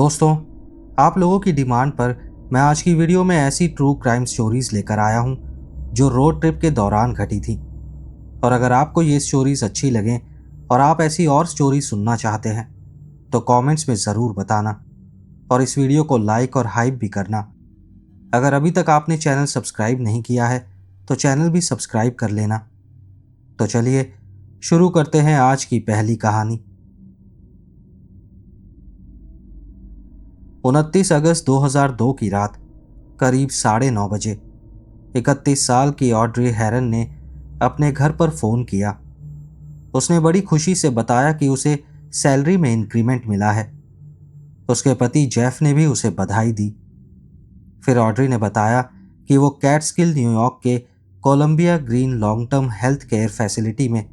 दोस्तों, आप लोगों की डिमांड पर मैं आज की वीडियो में ऐसी ट्रू क्राइम स्टोरीज लेकर आया हूं जो रोड ट्रिप के दौरान घटी थी। और अगर आपको ये स्टोरीज अच्छी लगें और आप ऐसी और स्टोरी सुनना चाहते हैं तो कमेंट्स में ज़रूर बताना और इस वीडियो को लाइक और हाइप भी करना। अगर अभी तक आपने चैनल सब्सक्राइब नहीं किया है तो चैनल भी सब्सक्राइब कर लेना। तो चलिए शुरू करते हैं आज की पहली कहानी। 29 अगस्त 2002 की रात करीब 9:30 बजे 31 साल की ऑड्री हेरन ने अपने घर पर फ़ोन किया। उसने बड़ी खुशी से बताया कि उसे सैलरी में इंक्रीमेंट मिला है। उसके पति जेफ ने भी उसे बधाई दी। फिर ऑड्री ने बताया कि वो कैटस्किल न्यूयॉर्क के Columbia Greene long term health care facility में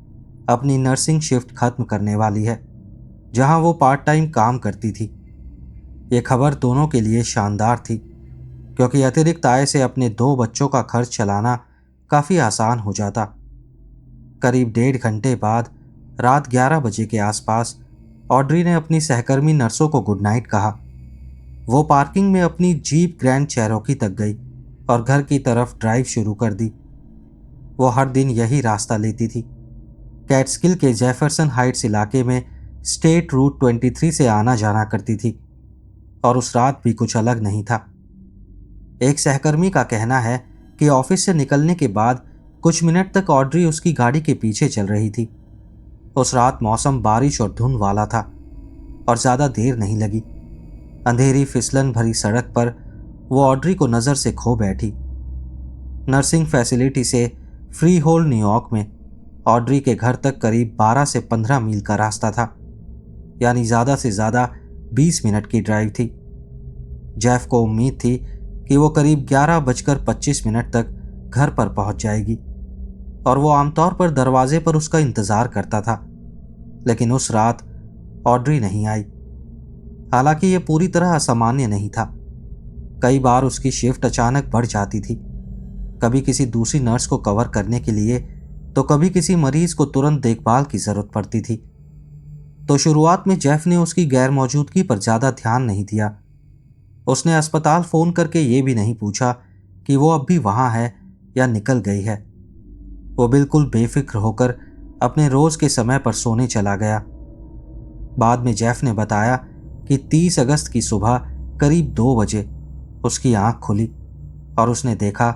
अपनी नर्सिंग शिफ्ट खत्म करने वाली है, जहां वो पार्ट टाइम काम करती थी। ये खबर दोनों के लिए शानदार थी क्योंकि अतिरिक्त आय से अपने 2 बच्चों का खर्च चलाना काफ़ी आसान हो जाता। करीब 1.5 घंटे बाद रात 11 बजे के आसपास ऑड्री ने अपनी सहकर्मी नर्सों को गुड नाइट कहा। वो पार्किंग में अपनी जीप ग्रैंड चेरोकी तक गई और घर की तरफ ड्राइव शुरू कर दी। वो हर दिन यही रास्ता लेती थी। कैटस्किल के जेफरसन हाइट्स इलाके में स्टेट रूट 23 से आना जाना करती थी और उस रात भी कुछ अलग नहीं था। एक सहकर्मी का कहना है कि ऑफिस से निकलने के बाद कुछ मिनट तक ऑड्री उसकी गाड़ी के पीछे चल रही थी। उस रात मौसम बारिश और धुंध वाला था और ज़्यादा देर नहीं लगी। अंधेरी फिसलन भरी सड़क पर वो ऑड्री को नज़र से खो बैठी। नर्सिंग फैसिलिटी से फ्री होल्ड न्यूयॉर्क में ऑड्री के घर तक करीब 12 से 15 मील का रास्ता था, यानी ज़्यादा से ज़्यादा 20 मिनट की ड्राइव थी। जेफ को उम्मीद थी कि वो करीब 11:25 तक घर पर पहुंच जाएगी और वो आमतौर पर दरवाजे पर उसका इंतज़ार करता था। लेकिन उस रात ऑड्री नहीं आई। हालांकि ये पूरी तरह असामान्य नहीं था। कई बार उसकी शिफ्ट अचानक बढ़ जाती थी, कभी किसी दूसरी नर्स को कवर करने के लिए तो कभी किसी मरीज को तुरंत देखभाल की ज़रूरत पड़ती थी। तो शुरुआत में जेफ ने उसकी गैर मौजूदगी पर ज़्यादा ध्यान नहीं दिया। उसने अस्पताल फ़ोन करके ये भी नहीं पूछा कि वो अब भी वहाँ है या निकल गई है। वो बिल्कुल बेफिक्र होकर अपने रोज़ के समय पर सोने चला गया। बाद में जेफ ने बताया कि 30 अगस्त की सुबह करीब 2 बजे उसकी आंख खुली और उसने देखा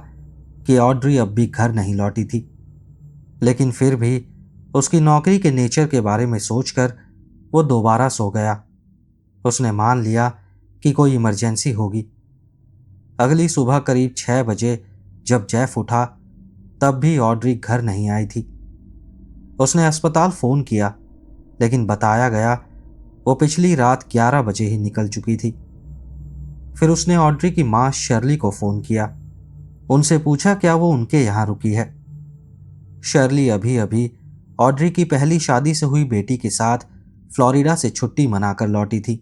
कि ऑड्री अब भी घर नहीं लौटी थी। लेकिन फिर भी उसकी नौकरी के नेचर के बारे में सोचकर वो दोबारा सो गया। उसने मान लिया कि कोई इमरजेंसी होगी। अगली सुबह करीब 6 बजे जब जेफ उठा तब भी ऑड्री घर नहीं आई थी। उसने अस्पताल फ़ोन किया लेकिन बताया गया वो पिछली रात 11 बजे ही निकल चुकी थी। फिर उसने ऑड्री की माँ शर्ली को फ़ोन किया। उनसे पूछा क्या वो उनके यहाँ रुकी है। शर्ली अभी अभी ऑड्री की पहली शादी से हुई बेटी के साथ फ्लोरिडा से छुट्टी मनाकर लौटी थी।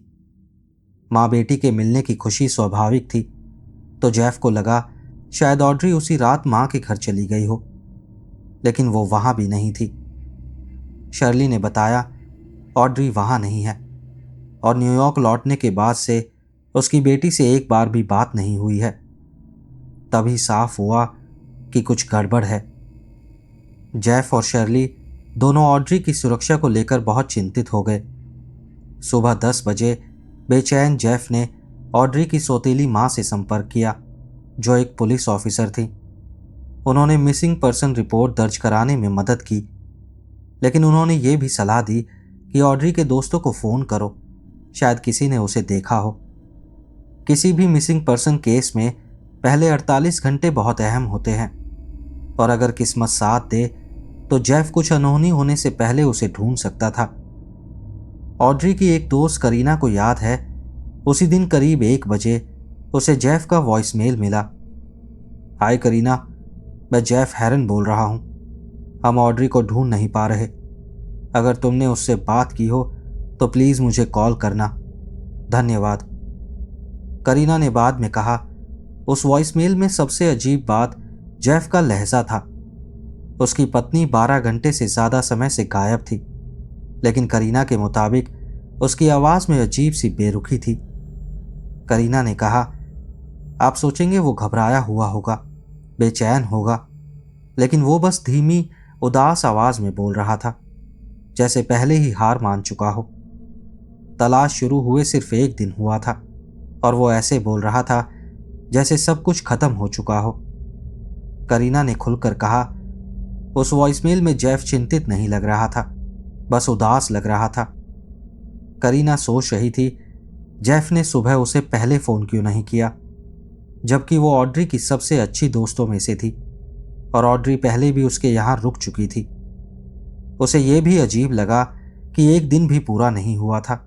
माँ बेटी के मिलने की खुशी स्वाभाविक थी, तो जेफ को लगा शायद ऑड्री उसी रात माँ के घर चली गई हो, लेकिन वो वहाँ भी नहीं थी। शर्ली ने बताया ऑड्री वहाँ नहीं है और न्यूयॉर्क लौटने के बाद से उसकी बेटी से एक बार भी बात नहीं हुई है। तभी साफ हुआ कि कुछ गड़बड़ है। जेफ और शर्ली दोनों ऑड्री की सुरक्षा को लेकर बहुत चिंतित हो गए। सुबह 10 बजे बेचैन जेफ ने ऑड्री की सौतेली माँ से संपर्क किया, जो एक पुलिस ऑफिसर थी। उन्होंने मिसिंग पर्सन रिपोर्ट दर्ज कराने में मदद की, लेकिन उन्होंने ये भी सलाह दी कि ऑड्री के दोस्तों को फ़ोन करो, शायद किसी ने उसे देखा हो। किसी भी मिसिंग पर्सन केस में पहले 48 घंटे बहुत अहम होते हैं और अगर किस्मत साथ दे तो जेफ कुछ अनहोनी होने से पहले उसे ढूंढ सकता था। ऑड्री की एक दोस्त करीना को याद है, उसी दिन करीब 1 बजे उसे जेफ का वॉइसमेल मिला। हाय करीना, मैं जेफ हेरन बोल रहा हूँ। हम ऑड्री को ढूंढ नहीं पा रहे। अगर तुमने उससे बात की हो तो प्लीज़ मुझे कॉल करना, धन्यवाद। करीना ने बाद में कहा उस वॉइसमेल में सबसे अजीब बात जेफ का लहजा था। उसकी पत्नी 12 घंटे से ज़्यादा समय से गायब थी, लेकिन करीना के मुताबिक उसकी आवाज़ में अजीब सी बेरुखी थी। करीना ने कहा, आप सोचेंगे वो घबराया हुआ होगा, बेचैन होगा, लेकिन वो बस धीमी उदास आवाज में बोल रहा था, जैसे पहले ही हार मान चुका हो। तलाश शुरू हुए सिर्फ 1 दिन हुआ था और वो ऐसे बोल रहा था जैसे सब कुछ खत्म हो चुका हो। करीना ने खुलकर कहा, उस वॉइसमेल में जेफ चिंतित नहीं लग रहा था, बस उदास लग रहा था। करीना सोच रही थी जेफ ने सुबह उसे पहले फोन क्यों नहीं किया, जबकि वो ऑड्री की सबसे अच्छी दोस्तों में से थी और ऑड्री पहले भी उसके यहां रुक चुकी थी। उसे यह भी अजीब लगा कि 1 दिन भी पूरा नहीं हुआ था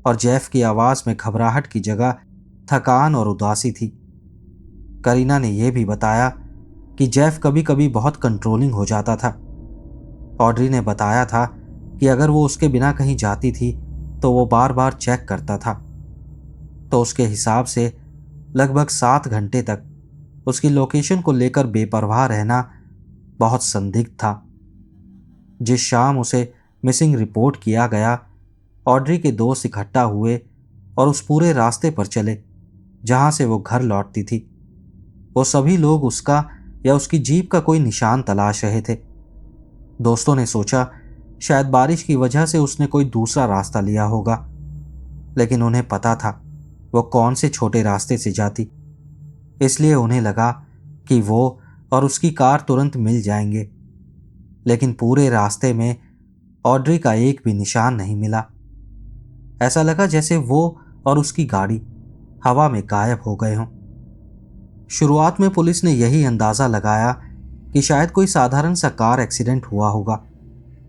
और जेफ की आवाज में घबराहट की जगह थकान और उदासी थी। करीना ने यह भी बताया कि जेफ कभी कभी बहुत कंट्रोलिंग हो जाता था। ऑड्री ने बताया था कि अगर वो उसके बिना कहीं जाती थी तो वो बार बार चेक करता था। तो उसके हिसाब से लगभग 7 घंटे तक उसकी लोकेशन को लेकर बेपरवाह रहना बहुत संदिग्ध था। जिस शाम उसे मिसिंग रिपोर्ट किया गया, ऑड्री के दोस्त इकट्ठा हुए और उस पूरे रास्ते पर चले जहां से वो घर लौटती थी। वो सभी लोग उसका या उसकी जीप का कोई निशान तलाश रहे थे। दोस्तों ने सोचा शायद बारिश की वजह से उसने कोई दूसरा रास्ता लिया होगा, लेकिन उन्हें पता था वो कौन से छोटे रास्ते से जाती, इसलिए उन्हें लगा कि वो और उसकी कार तुरंत मिल जाएंगे। लेकिन पूरे रास्ते में ऑड्री का एक भी निशान नहीं मिला। ऐसा लगा जैसे वो और उसकी गाड़ी हवा में गायब हो गए हों। शुरुआत में पुलिस ने यही अंदाजा लगाया कि शायद कोई साधारण सा कार एक्सीडेंट हुआ होगा,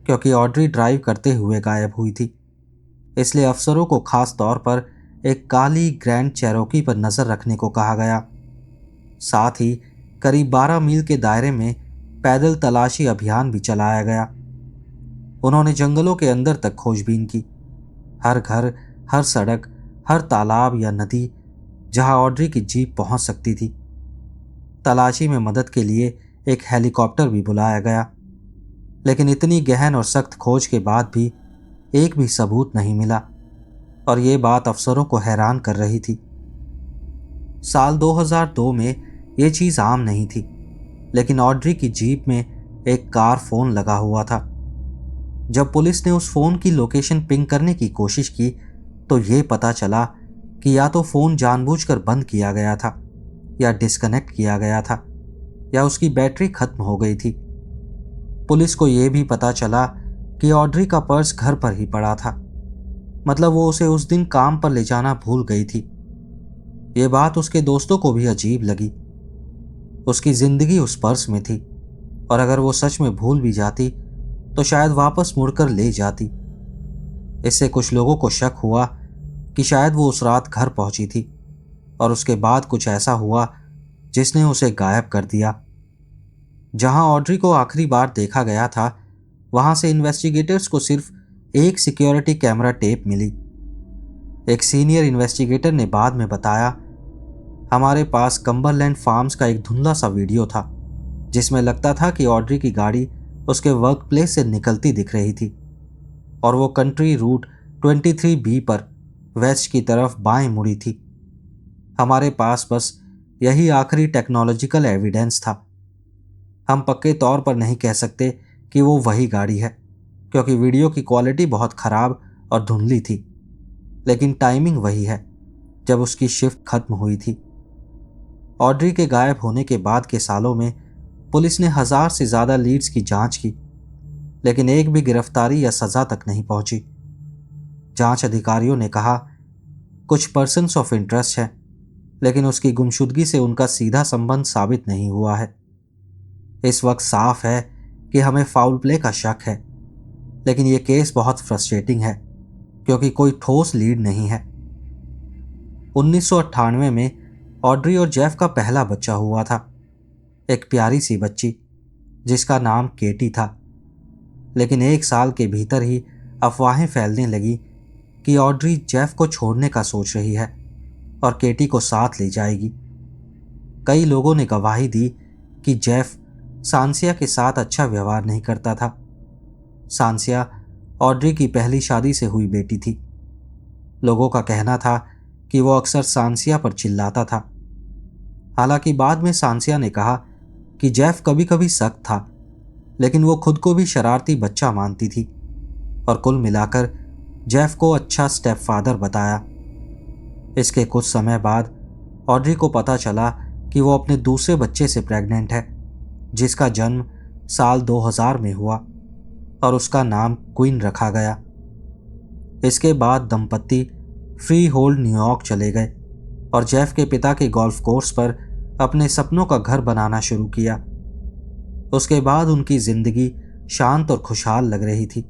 क्योंकि ऑड्री ड्राइव करते हुए गायब हुई थी। इसलिए अफसरों को खास तौर पर एक काली ग्रैंड चेरोकी पर नजर रखने को कहा गया। साथ ही करीब 12 मील के दायरे में पैदल तलाशी अभियान भी चलाया गया। उन्होंने जंगलों के अंदर तक खोजबीन की, हर घर, हर सड़क, हर तालाब या नदी जहां ऑड्री की जीप पहुंच सकती थी। तलाशी में मदद के लिए एक हेलीकॉप्टर भी बुलाया गया, लेकिन इतनी गहन और सख्त खोज के बाद भी एक भी सबूत नहीं मिला और ये बात अफसरों को हैरान कर रही थी। साल 2002 में ये चीज आम नहीं थी, लेकिन ऑड्री की जीप में एक कार फोन लगा हुआ था। जब पुलिस ने उस फोन की लोकेशन पिंग करने की कोशिश की तो ये पता चला कि या तो फोन जानबूझकर बंद किया गया था, या डिस्कनेक्ट किया गया था, या उसकी बैटरी खत्म हो गई थी। पुलिस को यह भी पता चला कि ऑड्री का पर्स घर पर ही पड़ा था, मतलब वो उसे उस दिन काम पर ले जाना भूल गई थी। ये बात उसके दोस्तों को भी अजीब लगी। उसकी जिंदगी उस पर्स में थी और अगर वो सच में भूल भी जाती तो शायद वापस मुड़कर ले जाती। इससे कुछ लोगों को शक हुआ कि शायद वो उस रात घर पहुंची थी और उसके बाद कुछ ऐसा हुआ जिसने उसे गायब कर दिया। जहां ऑड्री को आखिरी बार देखा गया था वहां से इन्वेस्टिगेटर्स को सिर्फ एक सिक्योरिटी कैमरा टेप मिली। एक सीनियर इन्वेस्टिगेटर ने बाद में बताया, हमारे पास कम्बरलैंड फार्म्स का एक धुंधला सा वीडियो था जिसमें लगता था कि ऑड्री की गाड़ी उसके वर्क प्लेस से निकलती दिख रही थी और वो कंट्री रूट 23B पर वेस्ट की तरफ बाएं मुड़ी थी। हमारे पास बस यही आखिरी टेक्नोलॉजिकल एविडेंस था। हम पक्के तौर पर नहीं कह सकते कि वो वही गाड़ी है, क्योंकि वीडियो की क्वालिटी बहुत खराब और धुंधली थी, लेकिन टाइमिंग वही है जब उसकी शिफ्ट खत्म हुई थी। ऑड्री के गायब होने के बाद के सालों में पुलिस ने 1000 से ज्यादा लीड्स की जांच की, लेकिन एक भी गिरफ्तारी या सजा तक नहीं पहुंची। जांच अधिकारियों ने कहा, कुछ पर्सन्स ऑफ इंटरेस्ट हैं, लेकिन उसकी गुमशुदगी से उनका सीधा संबंध साबित नहीं हुआ है। इस वक्त साफ है कि हमें फाउल प्ले का शक है, लेकिन यह केस बहुत फ्रस्ट्रेटिंग है क्योंकि कोई ठोस लीड नहीं है। 1998 में ऑड्री और जेफ का पहला बच्चा हुआ था, एक प्यारी सी बच्ची जिसका नाम केटी था। लेकिन 1 साल के भीतर ही अफवाहें फैलने लगी कि ऑड्री जेफ को छोड़ने का सोच रही है और केटी को साथ ले जाएगी। कई लोगों ने गवाही दी कि जेफ सांसिया के साथ अच्छा व्यवहार नहीं करता था। सांसिया ऑड्री की पहली शादी से हुई बेटी थी। लोगों का कहना था कि वो अक्सर सांसिया पर चिल्लाता था। हालांकि बाद में सांसिया ने कहा कि जेफ कभी कभी सख्त था, लेकिन वो खुद को भी शरारती बच्चा मानती थी और कुल मिलाकर जेफ को अच्छा स्टेप फादर बताया। इसके कुछ समय बाद ऑड्री को पता चला कि वो अपने दूसरे बच्चे से प्रेग्नेंट है, जिसका जन्म साल 2000 में हुआ और उसका नाम क्वीन रखा गया। इसके बाद दंपत्ति फ्री होल्ड न्यूयॉर्क चले गए और जेफ के पिता के गोल्फ कोर्स पर अपने सपनों का घर बनाना शुरू किया। उसके बाद उनकी जिंदगी शांत और खुशहाल लग रही थी,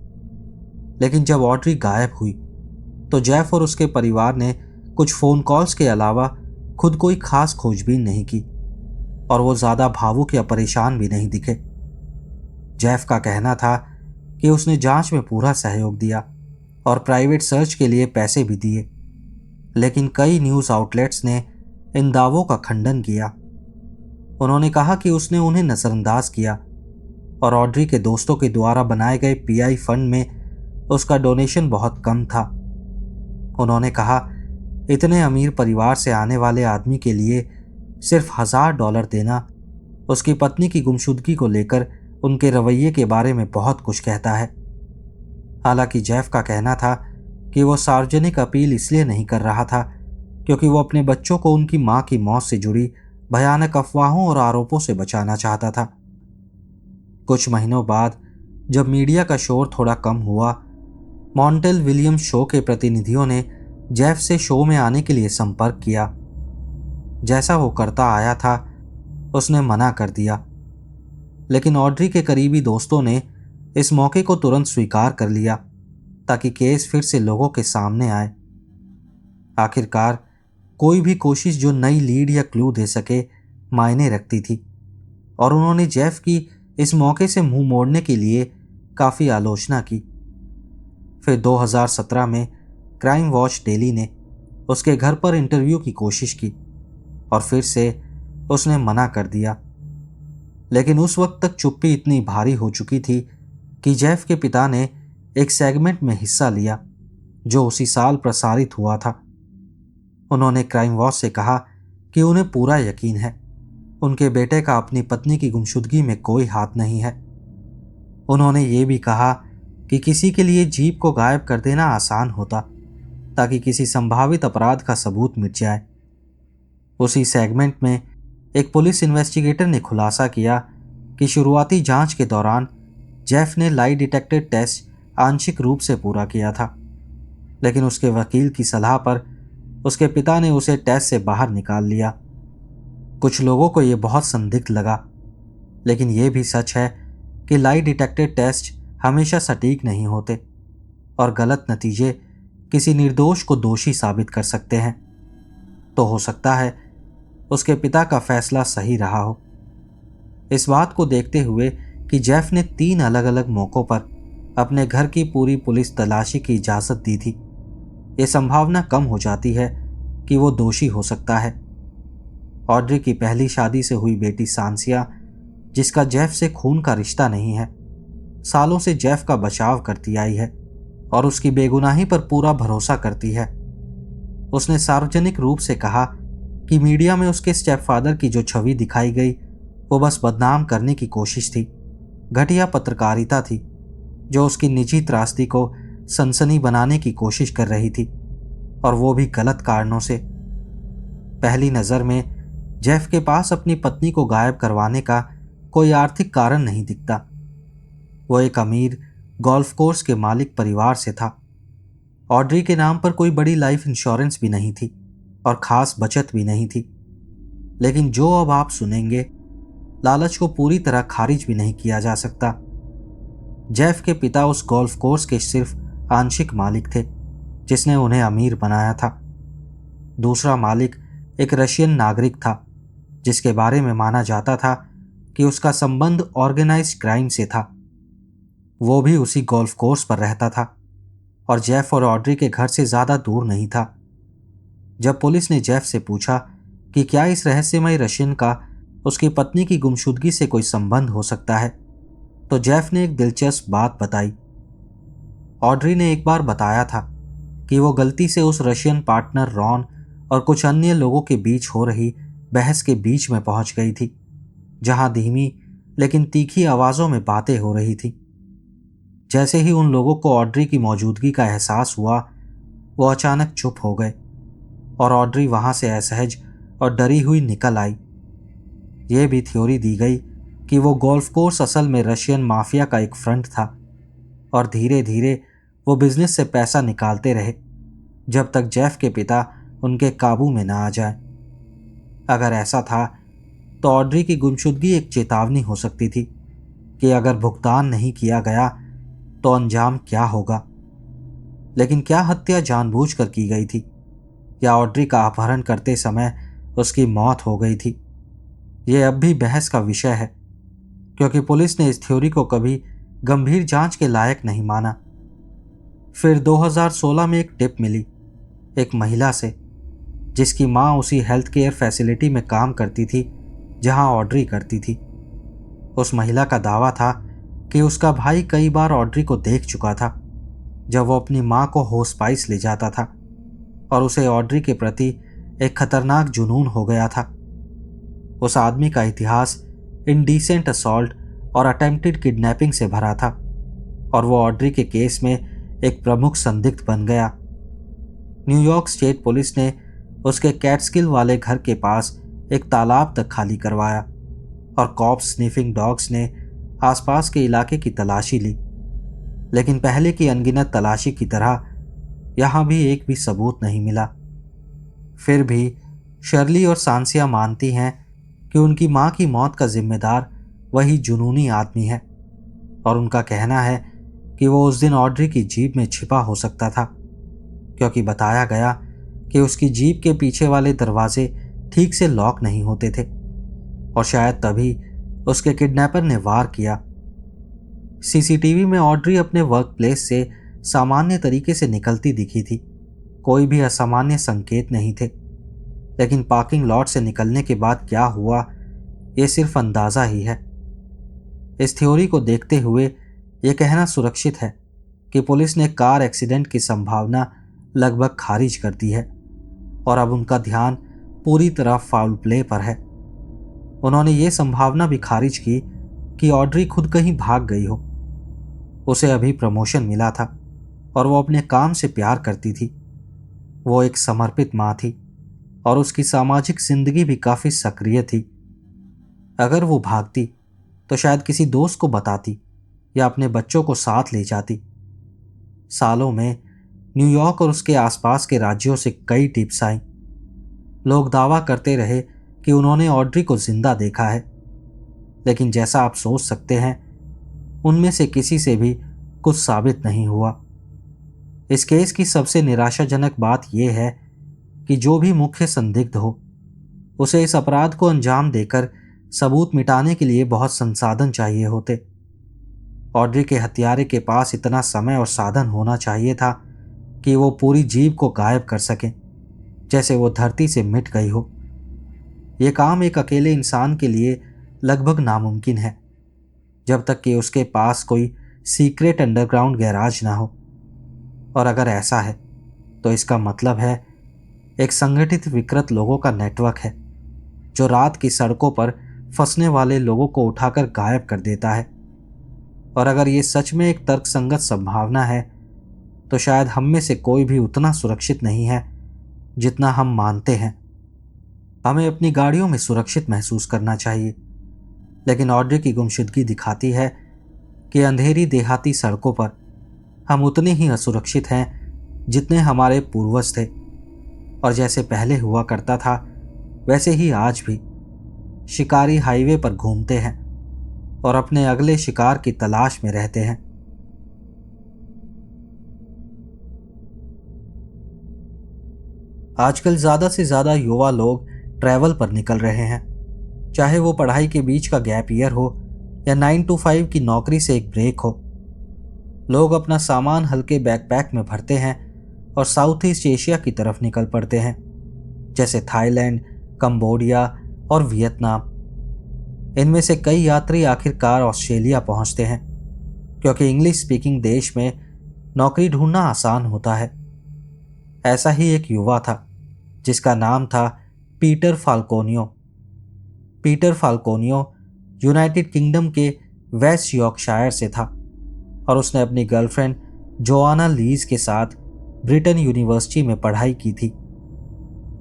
लेकिन जब ऑड्री गायब हुई तो जेफ और उसके परिवार ने कुछ फोन कॉल्स के अलावा खुद कोई खास खोजबीन नहीं की और वो ज्यादा भावुक या परेशान भी नहीं दिखे। जेफ का कहना था कि उसने जांच में पूरा सहयोग दिया और प्राइवेट सर्च के लिए पैसे भी दिए, लेकिन कई न्यूज़ आउटलेट्स ने इन दावों का खंडन किया। उन्होंने कहा कि उसने उन्हें नज़रअंदाज किया और ऑड्री के दोस्तों के द्वारा बनाए गए पीआई फंड में उसका डोनेशन बहुत कम था। उन्होंने कहा, इतने अमीर परिवार से आने वाले आदमी के लिए सिर्फ $1000 देना उसकी पत्नी की गुमशुदगी को लेकर उनके रवैये के बारे में बहुत कुछ कहता है। हालांकि जेफ का कहना था कि वो सार्वजनिक अपील इसलिए नहीं कर रहा था क्योंकि वो अपने बच्चों को उनकी मां की मौत से जुड़ी भयानक अफवाहों और आरोपों से बचाना चाहता था। कुछ महीनों बाद जब मीडिया का शोर थोड़ा कम हुआ, मॉन्टेल विलियम्स शो के प्रतिनिधियों ने जेफ से शो में आने के लिए संपर्क किया। जैसा वो करता आया था, उसने मना कर दिया, लेकिन ऑड्री के करीबी दोस्तों ने इस मौके को तुरंत स्वीकार कर लिया ताकि केस फिर से लोगों के सामने आए। आखिरकार कोई भी कोशिश जो नई लीड या क्लू दे सके मायने रखती थी और उन्होंने जेफ की इस मौके से मुंह मोड़ने के लिए काफ़ी आलोचना की। फिर 2017 में क्राइम वॉच डेली ने उसके घर पर इंटरव्यू की कोशिश की और फिर से उसने मना कर दिया, लेकिन उस वक्त तक चुप्पी इतनी भारी हो चुकी थी कि जेफ के पिता ने एक सेगमेंट में हिस्सा लिया जो उसी साल प्रसारित हुआ था। उन्होंने क्राइम वॉच से कहा कि उन्हें पूरा यकीन है उनके बेटे का अपनी पत्नी की गुमशुदगी में कोई हाथ नहीं है। उन्होंने ये भी कहा कि किसी के लिए जीप को गायब कर देना आसान होता ताकि किसी संभावित अपराध का सबूत मिट जाए। उसी सेगमेंट में एक पुलिस इन्वेस्टिगेटर ने खुलासा किया कि शुरुआती जांच के दौरान जेफ ने लाई डिटेक्टर टेस्ट आंशिक रूप से पूरा किया था, लेकिन उसके वकील की सलाह पर उसके पिता ने उसे टेस्ट से बाहर निकाल लिया। कुछ लोगों को यह बहुत संदिग्ध लगा, लेकिन यह भी सच है कि लाई डिटेक्टर टेस्ट हमेशा सटीक नहीं होते और गलत नतीजे किसी निर्दोष को दोषी साबित कर सकते हैं। तो हो सकता है उसके पिता का फैसला सही रहा हो। इस बात को देखते हुए कि जेफ ने 3 अलग अलग मौकों पर अपने घर की पूरी पुलिस तलाशी की इजाज़त दी थी, ये संभावना कम हो जाती है कि वो दोषी हो सकता है। ऑड्री की पहली शादी से हुई बेटी सांसिया, जिसका जेफ से खून का रिश्ता नहीं है, सालों से जेफ का बचाव करती आई है और उसकी बेगुनाही पर पूरा भरोसा करती है। उसने सार्वजनिक रूप से कहा कि मीडिया में उसके स्टेपफादर की जो छवि दिखाई गई वो बस बदनाम करने की कोशिश थी, घटिया पत्रकारिता थी जो उसकी निजी त्रासदी को सनसनी बनाने की कोशिश कर रही थी, और वो भी गलत कारणों से। पहली नज़र में जेफ के पास अपनी पत्नी को गायब करवाने का कोई आर्थिक कारण नहीं दिखता। वो एक अमीर गोल्फ कोर्स के मालिक परिवार से था। ऑड्री के नाम पर कोई बड़ी लाइफ इंश्योरेंस भी नहीं थी और खास बचत भी नहीं थी, लेकिन जो अब आप सुनेंगे, लालच को पूरी तरह खारिज भी नहीं किया जा सकता। जेफ के पिता उस गोल्फ कोर्स के सिर्फ आंशिक मालिक थे जिसने उन्हें अमीर बनाया था। दूसरा मालिक एक रशियन नागरिक था जिसके बारे में माना जाता था कि उसका संबंध ऑर्गेनाइज्ड क्राइम से था। वो भी उसी गोल्फ कोर्स पर रहता था और जेफ और ऑड्री के घर से ज़्यादा दूर नहीं था। जब पुलिस ने जेफ से पूछा कि क्या इस रहस्यमय रशियन का उसकी पत्नी की गुमशुदगी से कोई संबंध हो सकता है, तो जेफ ने एक दिलचस्प बात बताई। ऑड्री ने एक बार बताया था कि वो गलती से उस रशियन पार्टनर रॉन और कुछ अन्य लोगों के बीच हो रही बहस के बीच में पहुंच गई थी, जहां धीमी लेकिन तीखी आवाजों में बातें हो रही थी। जैसे ही उन लोगों को ऑड्री की मौजूदगी का एहसास हुआ, वो अचानक चुप हो गए और ऑड्री वहां से असहज और डरी हुई निकल आई। ये भी थ्योरी दी गई कि वो गोल्फ कोर्स असल में रशियन माफिया का एक फ्रंट था और धीरे धीरे वो बिजनेस से पैसा निकालते रहे जब तक जेफ के पिता उनके काबू में ना आ जाए। अगर ऐसा था तो ऑड्री की गुमशुदगी एक चेतावनी हो सकती थी कि अगर भुगतान नहीं किया गया तो अंजाम क्या होगा। लेकिन क्या हत्या जानबूझकर की गई थी या ऑड्री का अपहरण करते समय उसकी मौत हो गई थी? यह अब भी बहस का विषय है, क्योंकि पुलिस ने इस थ्योरी को कभी गंभीर जांच के लायक नहीं माना। फिर 2016 में एक टिप मिली एक महिला से, जिसकी मां उसी हेल्थ केयर फैसिलिटी में काम करती थी जहां ऑड्री करती थी। उस महिला का दावा था कि उसका भाई कई बार ऑड्री को देख चुका था जब वो अपनी मां को होस्पाइस ले जाता था और उसे ऑड्री के प्रति एक खतरनाक जुनून हो गया था। उस आदमी का इतिहास इंडीसेंट असॉल्ट और अटेम्प्टेड किडनैपिंग से भरा था और वो ऑड्री के केस में एक प्रमुख संदिग्ध बन गया। न्यूयॉर्क स्टेट पुलिस ने उसके कैटस्किल वाले घर के पास एक तालाब तक खाली करवाया और कॉप्स स्निफिंग डॉग्स ने आसपास के इलाके की तलाशी ली, लेकिन पहले की अनगिनत तलाशी की तरह यहां भी एक भी सबूत नहीं मिला। फिर भी शर्ली और सांसिया मानती हैं कि उनकी मां की मौत का जिम्मेदार वही जुनूनी आदमी है और उनका कहना है कि वो उस दिन ऑड्री की जीप में छिपा हो सकता था, क्योंकि बताया गया कि उसकी जीप के पीछे वाले दरवाजे ठीक से लॉक नहीं होते थे और शायद तभी उसके किडनैपर ने वार किया। सीसीटीवी में ऑड्री अपने वर्क प्लेस से सामान्य तरीके से निकलती दिखी थी, कोई भी असामान्य संकेत नहीं थे, लेकिन पार्किंग लॉट से निकलने के बाद क्या हुआ यह सिर्फ अंदाजा ही है। इस थ्योरी को देखते हुए यह कहना सुरक्षित है कि पुलिस ने कार एक्सीडेंट की संभावना लगभग खारिज कर दी है और अब उनका ध्यान पूरी तरह फाउल प्ले पर है। उन्होंने ये संभावना भी खारिज की कि ऑड्री खुद कहीं भाग गई हो। उसे अभी प्रमोशन मिला था और वो अपने काम से प्यार करती थी। वो एक समर्पित माँ थी और उसकी सामाजिक जिंदगी भी काफी सक्रिय थी। अगर वो भागती तो शायद किसी दोस्त को बताती या अपने बच्चों को साथ ले जाती। सालों में न्यूयॉर्क और उसके आसपास के राज्यों से कई टिप्स आई। लोग दावा करते रहे कि उन्होंने ऑड्री को जिंदा देखा है, लेकिन जैसा आप सोच सकते हैं उनमें से किसी से भी कुछ साबित नहीं हुआ। इस केस की सबसे निराशाजनक बात यह है कि जो भी मुख्य संदिग्ध हो उसे इस अपराध को अंजाम देकर सबूत मिटाने के लिए बहुत संसाधन चाहिए होते। ऑड्री के हत्यारे के पास इतना समय और साधन होना चाहिए था कि वो पूरी जीव को गायब कर सके, जैसे वो धरती से मिट गई हो। यह काम एक अकेले इंसान के लिए लगभग नामुमकिन है, जब तक कि उसके पास कोई सीक्रेट अंडरग्राउंड गैराज ना हो। और अगर ऐसा है तो इसका मतलब है एक संगठित विकृत लोगों का नेटवर्क है जो रात की सड़कों पर फंसने वाले लोगों को उठाकर गायब कर देता है। और अगर ये सच में एक तर्कसंगत संभावना है तो शायद हम में से कोई भी उतना सुरक्षित नहीं है जितना हम मानते हैं। हमें अपनी गाड़ियों में सुरक्षित महसूस करना चाहिए, लेकिन ऑड्री की गुमशुदगी दिखाती है कि अंधेरी देहाती सड़कों पर हम उतने ही असुरक्षित हैं जितने हमारे पूर्वज थे। और जैसे पहले हुआ करता था वैसे ही आज भी शिकारी हाईवे पर घूमते हैं और अपने अगले शिकार की तलाश में रहते हैं। आजकल ज़्यादा से ज़्यादा युवा लोग ट्रैवल पर निकल रहे हैं, चाहे वो पढ़ाई के बीच का गैप ईयर हो या 9 to 5 की नौकरी से एक ब्रेक हो। लोग अपना सामान हल्के बैकपैक में भरते हैं और साउथ ईस्ट एशिया की तरफ निकल पड़ते हैं, जैसे थाईलैंड, कंबोडिया और वियतनाम। इनमें से कई यात्री आखिरकार ऑस्ट्रेलिया पहुंचते हैं, क्योंकि इंग्लिश स्पीकिंग देश में नौकरी ढूंढना आसान होता है। ऐसा ही एक युवा था जिसका नाम था पीटर फाल्कोनियो। पीटर फाल्कोनियो यूनाइटेड किंगडम के वेस्ट यॉर्कशायर से था और उसने अपनी गर्लफ्रेंड जोआना लीज के साथ ब्रिटन यूनिवर्सिटी में पढ़ाई की थी।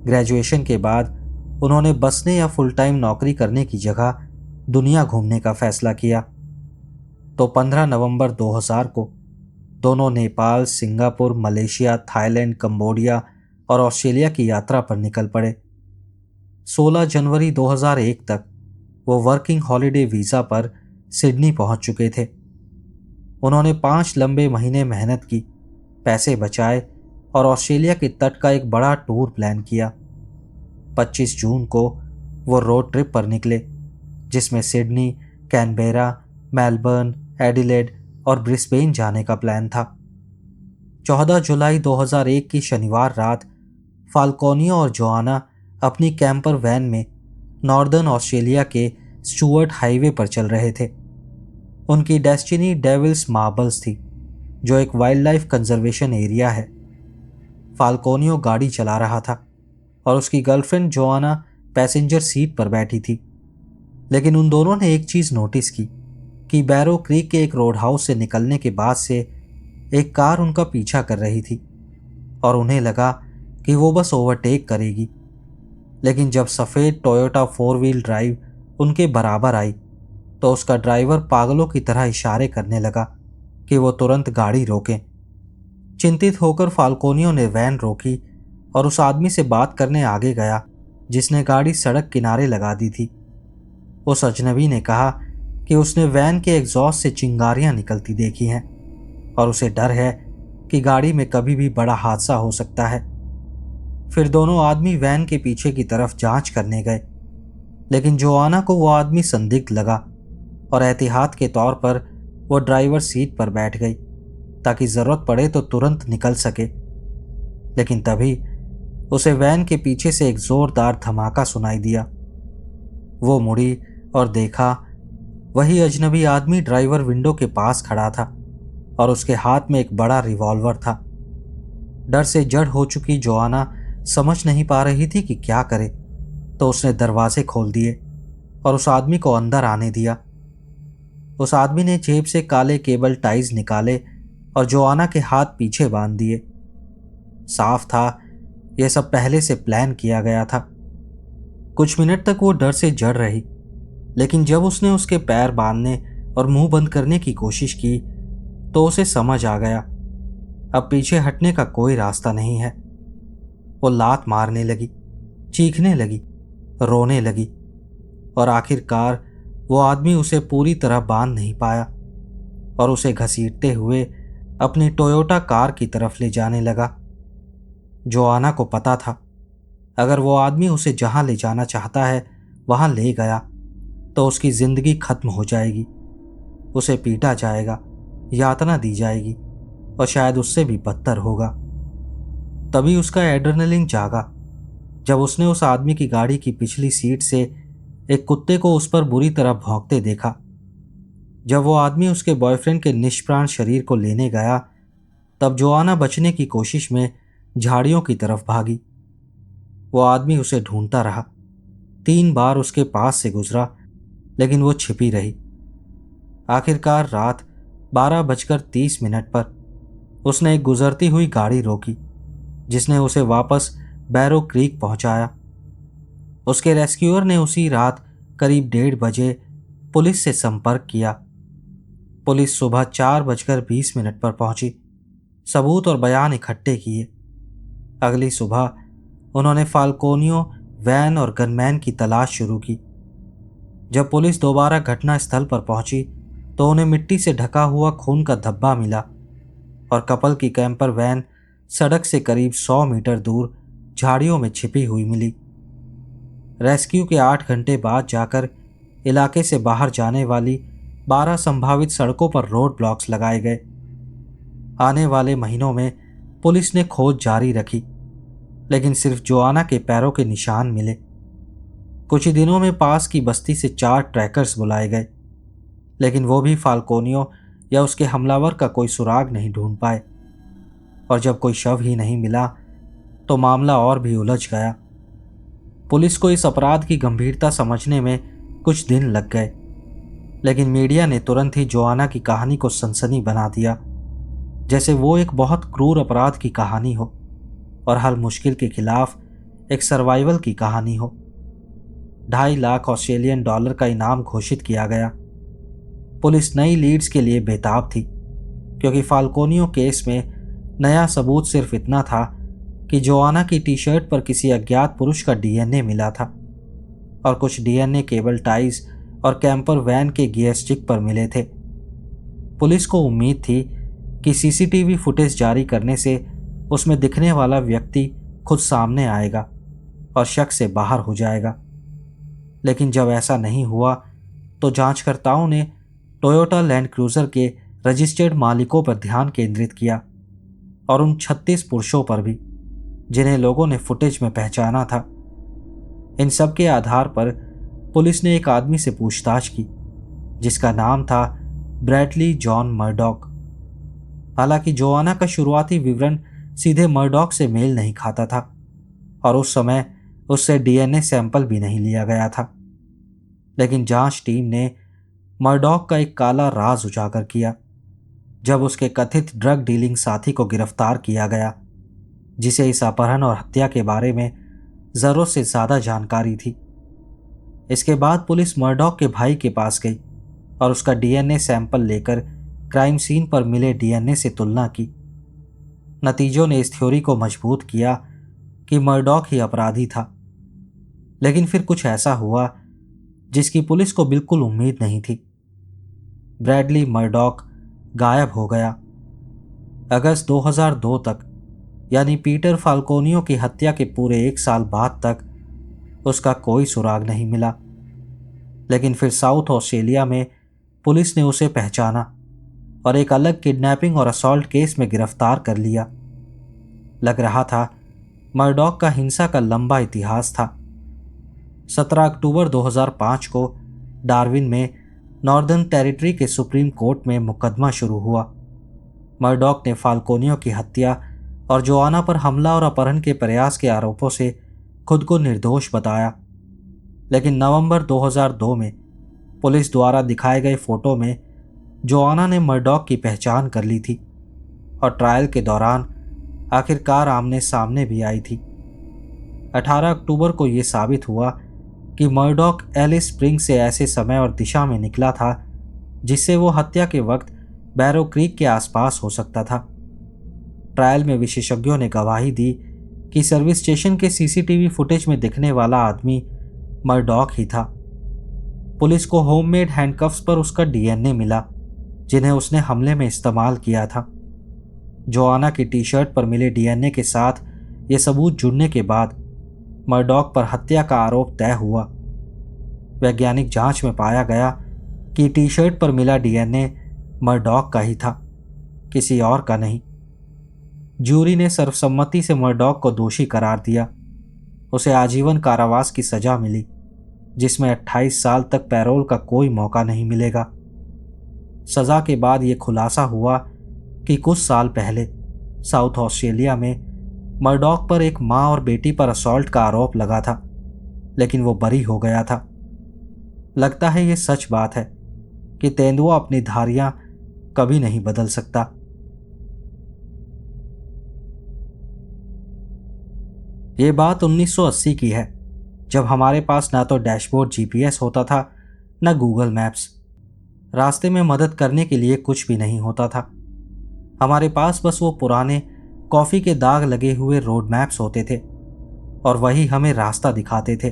ग्रेजुएशन के बाद उन्होंने बसने या फुल टाइम नौकरी करने की जगह दुनिया घूमने का फैसला किया। तो 15 नवंबर 2000 को दोनों Nepal, Singapore, Malaysia, Thailand, Cambodia और ऑस्ट्रेलिया की यात्रा पर निकल पड़े। 16 जनवरी 2001 तक वो वर्किंग हॉलिडे वीज़ा पर सिडनी पहुंच चुके थे। उन्होंने 5 लंबे महीने मेहनत की, पैसे बचाए और ऑस्ट्रेलिया के तट का एक बड़ा टूर प्लान किया। 25 जून को वो रोड ट्रिप पर निकले, जिसमें सिडनी, कैनबेरा, मेलबर्न, एडिलेड और ब्रिस्बेन जाने का प्लान था। 14 जुलाई 2001 की शनिवार रात फाल्कोनियो और जोआना अपनी कैंपर वैन में नॉर्दर्न ऑस्ट्रेलिया के स्टुअर्ट हाईवे पर चल रहे थे। उनकी डेस्टिनी डेविल्स मार्बल्स थी, जो एक वाइल्ड लाइफ कंजर्वेशन एरिया है। फाल्कोनियो गाड़ी चला रहा था और उसकी गर्लफ्रेंड जोआना पैसेंजर सीट पर बैठी थी। लेकिन उन दोनों ने एक चीज़ नोटिस की कि बैरो क्रीक के एक रोड हाउस से निकलने के बाद से एक कार उनका पीछा कर रही थी और उन्हें लगा कि वो बस ओवरटेक करेगी। लेकिन जब सफ़ेद टोयोटा 4 व्हील ड्राइव उनके बराबर आई तो उसका ड्राइवर पागलों की तरह इशारे करने लगा कि वो तुरंत गाड़ी रोकें। चिंतित होकर फाल्कोनियो ने वैन रोकी और उस आदमी से बात करने आगे गया जिसने गाड़ी सड़क किनारे लगा दी थी। उस अजनबी ने कहा कि उसने वैन के एग्जॉस्ट से चिंगारियां निकलती देखी हैं और उसे डर है कि गाड़ी में कभी भी बड़ा हादसा हो सकता है। फिर दोनों आदमी वैन के पीछे की तरफ जांच करने गए, लेकिन जोआना को वो आदमी संदिग्ध लगा और एहतियात के तौर पर वो ड्राइवर सीट पर बैठ गई ताकि ज़रूरत पड़े तो तुरंत निकल सके। लेकिन तभी उसे वैन के पीछे से एक ज़ोरदार धमाका सुनाई दिया। वो मुड़ी और देखा, वही अजनबी आदमी ड्राइवर विंडो के पास खड़ा था और उसके हाथ में एक बड़ा रिवॉल्वर था। डर से जड़ हो चुकी जोआना समझ नहीं पा रही थी कि क्या करे, तो उसने दरवाजे खोल दिए और उस आदमी को अंदर आने दिया। उस आदमी ने जेब से काले केबल टाइज निकाले और जोआना के हाथ पीछे बांध दिए। साफ था यह सब पहले से प्लान किया गया था। कुछ मिनट तक वो डर से जड़ रही, लेकिन जब उसने उसके पैर बांधने और मुंह बंद करने की कोशिश की तो उसे समझ आ गया अब पीछे हटने का कोई रास्ता नहीं है। वो लात मारने लगी, चीखने लगी, रोने लगी और आखिरकार वो आदमी उसे पूरी तरह बांध नहीं पाया और उसे घसीटते हुए अपनी टोयोटा कार की तरफ ले जाने लगा। जोआना को पता था अगर वो आदमी उसे जहां ले जाना चाहता है वहां ले गया तो उसकी जिंदगी खत्म हो जाएगी। उसे पीटा जाएगा, यातना दी जाएगी और शायद उससे भी बदतर होगा। तभी उसका एड्रेनलिन जागा जब उसने उस आदमी की गाड़ी की पिछली सीट से एक कुत्ते को उस पर बुरी तरह भौंकते देखा। जब वो आदमी उसके बॉयफ्रेंड के निष्प्राण शरीर को लेने गया तब जोआना बचने की कोशिश में झाड़ियों की तरफ भागी। वो आदमी उसे ढूंढता रहा, 3 बार उसके पास से गुजरा, लेकिन वो छिपी रही। आखिरकार रात 12:30 पर उसने एक गुजरती हुई गाड़ी रोकी जिसने उसे वापस बैरो क्रीक पहुंचाया। उसके रेस्क्यूअर ने उसी रात करीब 1:30 बजे पुलिस से संपर्क किया। पुलिस सुबह 4:20 पर पहुंची, सबूत और बयान इकट्ठे किए। अगली सुबह उन्होंने फाल्कोनियो, वैन और गनमैन की तलाश शुरू की। जब पुलिस दोबारा घटना स्थल पर पहुंची तो उन्हें मिट्टी से ढका हुआ खून का धब्बा मिला और कपल की कैंपर वैन सड़क से करीब 100 मीटर दूर झाड़ियों में छिपी हुई मिली। रेस्क्यू के 8 घंटे बाद जाकर इलाके से बाहर जाने वाली 12 संभावित सड़कों पर रोड ब्लॉक्स लगाए गए। आने वाले महीनों में पुलिस ने खोज जारी रखी, लेकिन सिर्फ जोआना के पैरों के निशान मिले। कुछ ही दिनों में पास की बस्ती से 4 ट्रैकर्स बुलाए गए, लेकिन वो भी फाल्कोनियो या उसके हमलावर का कोई सुराग नहीं ढूंढ पाए। और जब कोई शव ही नहीं मिला तो मामला और भी उलझ गया। पुलिस को इस अपराध की गंभीरता समझने में कुछ दिन लग गए, लेकिन मीडिया ने तुरंत ही जोआना की कहानी को सनसनी बना दिया, जैसे वो एक बहुत क्रूर अपराध की कहानी हो और हर मुश्किल के खिलाफ एक सर्वाइवल की कहानी हो। 2.5 लाख ऑस्ट्रेलियन डॉलर का इनाम घोषित किया गया। पुलिस नई लीड्स के लिए बेताब थी, क्योंकि फाल्कोनियो केस में नया सबूत सिर्फ इतना था कि जोआना की टी शर्ट पर किसी अज्ञात पुरुष का डीएनए मिला था और कुछ डीएनए केबल टाइज और कैंपर वैन के गियर स्टिक पर मिले थे। पुलिस को उम्मीद थी कि सीसीटीवी फुटेज जारी करने से उसमें दिखने वाला व्यक्ति खुद सामने आएगा और शक से बाहर हो जाएगा, लेकिन जब ऐसा नहीं हुआ तो जांचकर्ताओं ने टोयोटा लैंड क्रूजर के रजिस्टर्ड मालिकों पर ध्यान केंद्रित किया और उन 36 पुरुषों पर भी जिन्हें लोगों ने फुटेज में पहचाना था। इन सब के आधार पर पुलिस ने एक आदमी से पूछताछ की जिसका नाम था ब्रैडली जॉन मर्डॉक। हालांकि जोआना का शुरुआती विवरण सीधे मर्डॉक से मेल नहीं खाता था और उस समय उससे डीएनए सैंपल भी नहीं लिया गया था, लेकिन जांच टीम ने मर्डॉक का एक काला राज उजागर किया जब उसके कथित ड्रग डीलिंग साथी को गिरफ्तार किया गया, जिसे इस अपहरण और हत्या के बारे में जरूरत से ज्यादा जानकारी थी। इसके बाद पुलिस मर्डॉक के भाई के पास गई और उसका डीएनए सैंपल लेकर क्राइम सीन पर मिले डीएनए से तुलना की। नतीजों ने इस थ्योरी को मजबूत किया कि मर्डॉक ही अपराधी था, लेकिन फिर कुछ ऐसा हुआ जिसकी पुलिस को बिल्कुल उम्मीद नहीं थी। ब्रैडली मर्डॉक गायब हो गया। अगस्त 2002 तक, यानी पीटर फाल्कोनियो की हत्या के पूरे 1 साल बाद तक उसका कोई सुराग नहीं मिला, लेकिन फिर साउथ ऑस्ट्रेलिया में पुलिस ने उसे पहचाना और एक अलग किडनैपिंग और असॉल्ट केस में गिरफ्तार कर लिया। लग रहा था मर्डॉक का हिंसा का लंबा इतिहास था। 17 अक्टूबर 2005 को डार्विन में नॉर्दर्न टेरिटरी के सुप्रीम कोर्ट में मुकदमा शुरू हुआ। मर्डॉक ने फाल्कोनियो की हत्या और जोआना पर हमला और अपहरण के प्रयास के आरोपों से खुद को निर्दोष बताया, लेकिन नवंबर 2002 में पुलिस द्वारा दिखाए गए फोटो में जोआना ने मर्डॉक की पहचान कर ली थी और ट्रायल के दौरान आखिरकार आमने सामने भी आई थी। 18 अक्टूबर को यह साबित हुआ कि मर्डॉक एलिस स्प्रिंग से ऐसे समय और दिशा में निकला था जिससे वो हत्या के वक्त बैरो क्रीक के आसपास हो सकता था। ट्रायल में विशेषज्ञों ने गवाही दी कि सर्विस स्टेशन के सीसीटीवी फुटेज में दिखने वाला आदमी मर्डॉक ही था। पुलिस को होममेड हैंडकफ्स पर उसका डीएनए मिला जिन्हें उसने हमले में इस्तेमाल किया था। जोआना की टी शर्ट पर मिले डीएनए के साथ ये सबूत जुड़ने के बाद मर्डॉक पर हत्या का आरोप तय हुआ। वैज्ञानिक जांच में पाया गया कि टी शर्ट पर मिला डीएनए मर्डॉक का ही था, किसी और का नहीं। जूरी ने सर्वसम्मति से मर्डॉक को दोषी करार दिया। उसे आजीवन कारावास की सजा मिली, जिसमें 28 साल तक पैरोल का कोई मौका नहीं मिलेगा। सजा के बाद यह खुलासा हुआ कि कुछ साल पहले साउथ ऑस्ट्रेलिया में मर्डॉक पर एक मां और बेटी पर असॉल्ट का आरोप लगा था, लेकिन वो बरी हो गया था। लगता है ये सच बात है कि तेंदुआ अपनी धारियां कभी नहीं बदल सकता। ये बात 1980 की है, जब हमारे पास ना तो डैशबोर्ड जीपीएस होता था न गूगल मैप्स। रास्ते में मदद करने के लिए कुछ भी नहीं होता था। हमारे पास बस वो पुराने कॉफ़ी के दाग लगे हुए रोड मैप्स होते थे और वही हमें रास्ता दिखाते थे।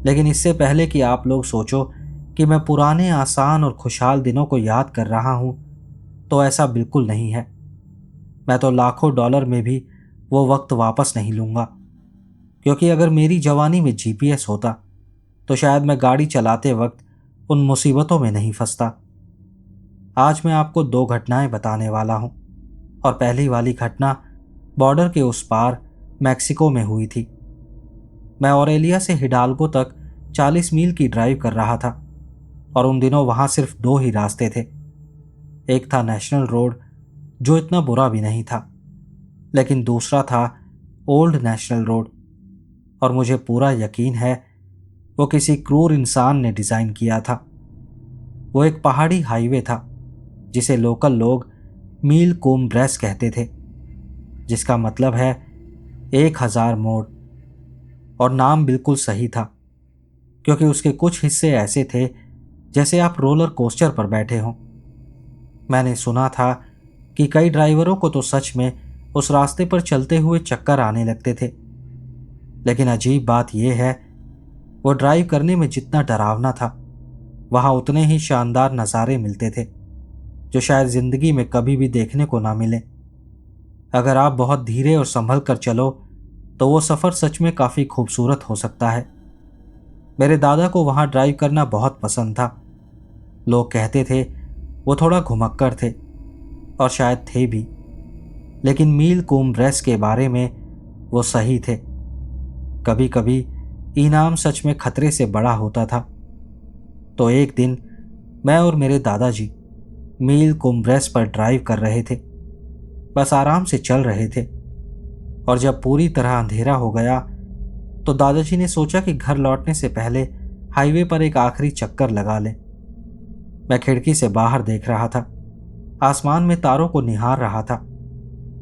लेकिन इससे पहले कि आप लोग सोचो कि मैं पुराने आसान और खुशहाल दिनों को याद कर रहा हूँ, तो ऐसा बिल्कुल नहीं है। मैं तो लाखों डॉलर में भी वो वक्त वापस नहीं लूँगा, क्योंकि अगर मेरी जवानी में जीपीएस होता तो शायद मैं गाड़ी चलाते वक्त उन मुसीबतों में नहीं फंसता। आज मैं आपको 2 घटनाएं बताने वाला हूँ और पहली वाली घटना बॉर्डर के उस पार मैक्सिको में हुई थी। मैं ऑरेलिया से हिडाल्गो तक 40 मील की ड्राइव कर रहा था और उन दिनों वहाँ सिर्फ 2 ही रास्ते थे। एक था नेशनल रोड, जो इतना बुरा भी नहीं था, लेकिन दूसरा था ओल्ड नेशनल रोड, और मुझे पूरा यकीन है वो किसी क्रूर इंसान ने डिज़ाइन किया था। वो एक पहाड़ी हाईवे था जिसे लोकल लोग मील कुम्ब्रेस कहते थे, जिसका मतलब है 1000 मोड़। और नाम बिल्कुल सही था, क्योंकि उसके कुछ हिस्से ऐसे थे जैसे आप रोलर कोस्टर पर बैठे हों। मैंने सुना था कि कई ड्राइवरों को तो सच में उस रास्ते पर चलते हुए चक्कर आने लगते थे। लेकिन अजीब बात यह है, वो ड्राइव करने में जितना डरावना था, वहाँ उतने ही शानदार नज़ारे मिलते थे जो शायद ज़िंदगी में कभी भी देखने को ना मिले। अगर आप बहुत धीरे और संभल कर चलो तो वो सफ़र सच में काफ़ी खूबसूरत हो सकता है। मेरे दादा को वहाँ ड्राइव करना बहुत पसंद था। लोग कहते थे वो थोड़ा घुमक्कड़ थे, और शायद थे भी, लेकिन मील कुम्ब्रेस के बारे में वो सही थे। कभी कभी इनाम सच में खतरे से बड़ा होता था। तो एक दिन मैं और मेरे दादाजी मील कुम्ब्रेस पर ड्राइव कर रहे थे, बस आराम से चल रहे थे। और जब पूरी तरह अंधेरा हो गया तो दादाजी ने सोचा कि घर लौटने से पहले हाईवे पर एक आखिरी चक्कर लगा लें। मैं खिड़की से बाहर देख रहा था, आसमान में तारों को निहार रहा था।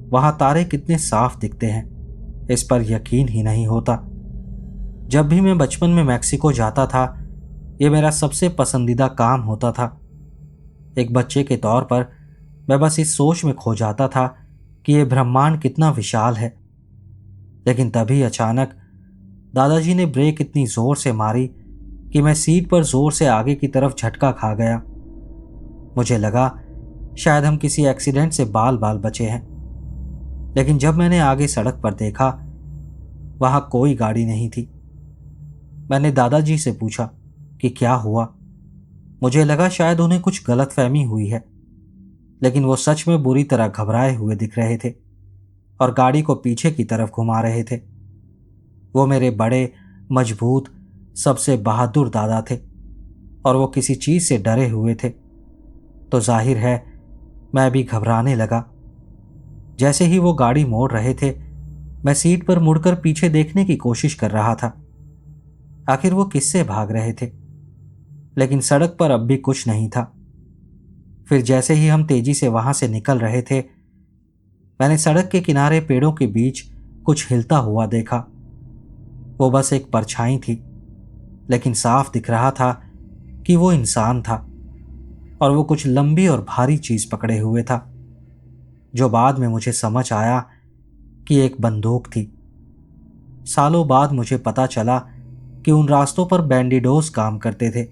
वहां तारे कितने साफ दिखते हैं, इस पर यकीन ही नहीं होता। जब भी मैं बचपन में मैक्सिको जाता था, यह मेरा सबसे पसंदीदा काम होता था। एक बच्चे के तौर पर मैं बस इस सोच में खो जाता था कि यह ब्रह्मांड कितना विशाल है। लेकिन तभी अचानक दादाजी ने ब्रेक इतनी जोर से मारी कि मैं सीट पर जोर से आगे की तरफ झटका खा गया। मुझे लगा शायद हम किसी एक्सीडेंट से बाल बाल बचे हैं। लेकिन जब मैंने आगे सड़क पर देखा, वहां कोई गाड़ी नहीं थी। मैंने दादाजी से पूछा कि क्या हुआ। मुझे लगा शायद उन्हें कुछ गलतफहमी हुई है, लेकिन वो सच में बुरी तरह घबराए हुए दिख रहे थे और गाड़ी को पीछे की तरफ घुमा रहे थे। वो मेरे बड़े, मजबूत, सबसे बहादुर दादा थे, और वो किसी चीज से डरे हुए थे। तो जाहिर है मैं भी घबराने लगा। जैसे ही वो गाड़ी मोड़ रहे थे, मैं सीट पर मुड़कर पीछे देखने की कोशिश कर रहा था। आखिर वो किससे भाग रहे थे? लेकिन सड़क पर अब भी कुछ नहीं था। फिर जैसे ही हम तेजी से वहां से निकल रहे थे, मैंने सड़क के किनारे पेड़ों के बीच कुछ हिलता हुआ देखा। वो बस एक परछाई थी, लेकिन साफ दिख रहा था कि वो इंसान था, और वो कुछ लंबी और भारी चीज पकड़े हुए था, जो बाद में मुझे समझ आया कि एक बंदूक थी। सालों बाद मुझे पता चला कि उन रास्तों पर बैंडिडोस काम करते थे।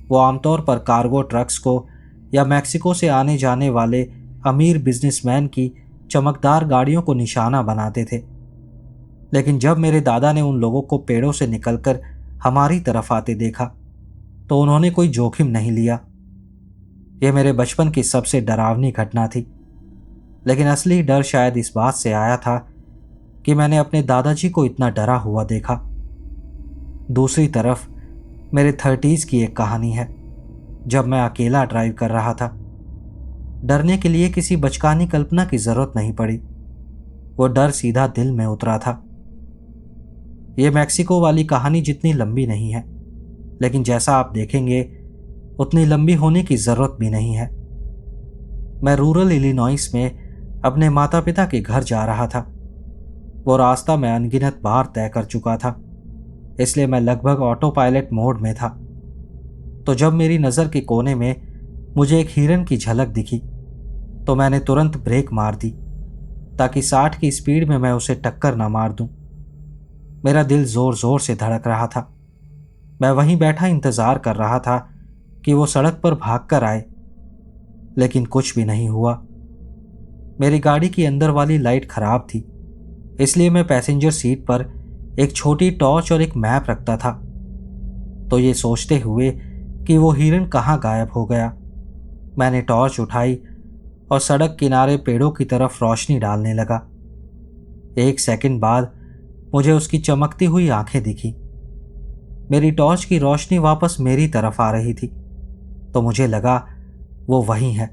वो आमतौर पर कार्गो ट्रक्स को या मैक्सिको से आने जाने वाले अमीर बिजनेसमैन की चमकदार गाड़ियों को निशाना बनाते थे। लेकिन जब मेरे दादा ने उन लोगों को पेड़ों से निकलकर हमारी तरफ आते देखा, तो उन्होंने कोई जोखिम नहीं लिया। यह मेरे बचपन की सबसे डरावनी घटना थी। लेकिन असली डर शायद इस बात से आया था कि मैंने अपने दादाजी को इतना डरा हुआ देखा। दूसरी तरफ मेरे 30s की एक कहानी है, जब मैं अकेला ड्राइव कर रहा था। डरने के लिए किसी बचकानी कल्पना की जरूरत नहीं पड़ी। वो डर सीधा दिल में उतरा था। ये मैक्सिको वाली कहानी जितनी लंबी नहीं है, लेकिन जैसा आप देखेंगे उतनी लंबी होने की जरूरत भी नहीं है। मैं रूरल इलिनॉइस में अपने माता पिता के घर जा रहा था। वो रास्ता मैं अनगिनत बार तय कर चुका था, इसलिए मैं लगभग ऑटो पायलट मोड में था। तो जब मेरी नज़र के कोने में मुझे एक हिरन की झलक दिखी, तो मैंने तुरंत ब्रेक मार दी ताकि 60 की स्पीड में मैं उसे टक्कर न मार दूं। मेरा दिल जोर जोर से धड़क रहा था। मैं वहीं बैठा इंतजार कर रहा था कि वो सड़क पर भागकर आए, लेकिन कुछ भी नहीं हुआ। मेरी गाड़ी की अंदर वाली लाइट खराब थी, इसलिए मैं पैसेंजर सीट पर एक छोटी टॉर्च और एक मैप रखता था। तो ये सोचते हुए कि वो हिरन कहाँ गायब हो गया, मैंने टॉर्च उठाई और सड़क किनारे पेड़ों की तरफ रोशनी डालने लगा। 1 सेकंड बाद मुझे उसकी चमकती हुई आंखें दिखी। मेरी टॉर्च की रोशनी वापस मेरी तरफ आ रही थी, तो मुझे लगा वो वहीं है,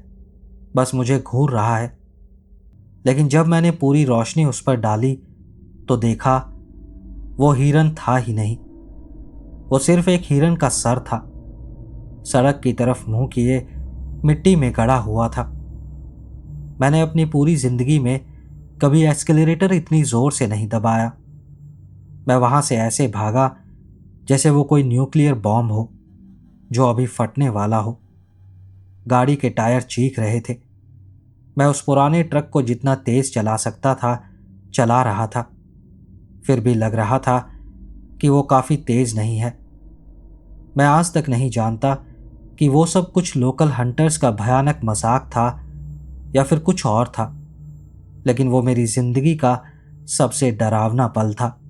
बस मुझे घूर रहा है। लेकिन जब मैंने पूरी रोशनी उस पर डाली तो देखा वो हिरन था ही नहीं। वो सिर्फ एक हिरन का सर था, सड़क की तरफ मुंह किए मिट्टी में गड़ा हुआ था। मैंने अपनी पूरी जिंदगी में कभी एस्केलेरेटर इतनी जोर से नहीं दबाया। मैं वहां से ऐसे भागा जैसे वो कोई न्यूक्लियर बॉम्ब हो जो अभी फटने वाला हो। गाड़ी के टायर चीख रहे थे। मैं उस पुराने ट्रक को जितना तेज चला सकता था चला रहा था, फिर भी लग रहा था कि वो काफी तेज नहीं है। मैं आज तक नहीं जानता कि वो सब कुछ लोकल हंटर्स का भयानक मजाक था या फिर कुछ और था, लेकिन वो मेरी जिंदगी का सबसे डरावना पल था।